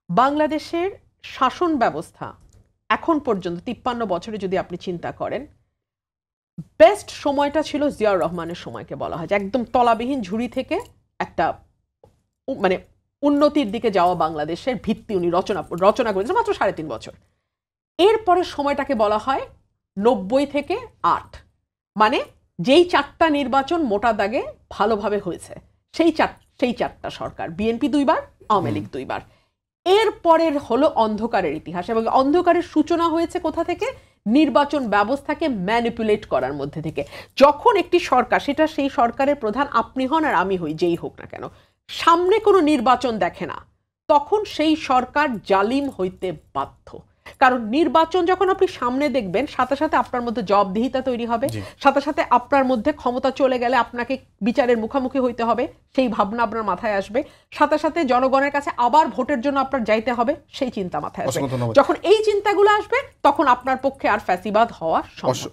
বাংলাদেশের শাসন ব্যবস্থা এখন পর্যন্ত 53 বছরে যদি আপনি চিন্তা করেন, বেস্ট সময়টা ছিল জিয়াউর রহমানের সময়কে বলা হয়, যে একদম তলাবিহীন ঝুড়ি থেকে একটা মানে উন্নতির দিকে যাওয়া বাংলাদেশের ভিত্তি উনি রচনা করেছেন মাত্র 3.5 বছর। এরপরের সময়টাকে বলা হয় 90 থেকে 8, মানে যেই 4টা নির্বাচন মোটা দাগে ভালোভাবে হয়েছে, সেই চারটা সরকার, বিএনপি 2 বার, আওয়ামী লীগ 2 বার। এরপরের হলো অন্ধকারের ইতিহাস, এবং অন্ধকারের সূচনা হয়েছে কোথা থেকে? নির্বাচন ব্যবস্থাকে ম্যানিপুলেট করার মধ্যে থেকে। যখন একটি সরকার, সেটা সেই সরকারের প্রধান আপনি হন আর আমি হই, যেই হোক না কেন, সামনে কোনো নির্বাচন দেখে না, তখন সেই সরকার জালিম হইতে বাধ্য। কারণ নির্বাচন যখন আপনি সামনে দেখবেন, সাথে সাথে আপনার মধ্যে জবাবদিহিতা তৈরি হবে, সাথে সাথে আপনার মধ্যে ক্ষমতা চলে গেলে আপনাকে বিচারের মুখোমুখি হইতে হবে, সেই ভাবনা আপনার মাথায় আসবে, সাথে সাথে জনগণের কাছে আবার ভোটের জন্য আপনার যাইতে হবে, সেই চিন্তা মাথায় আসবে। যখন এই চিন্তাগুলো আসবে, তখন আপনার পক্ষে আর ফ্যাসিবাদ হওয়া সম্ভব।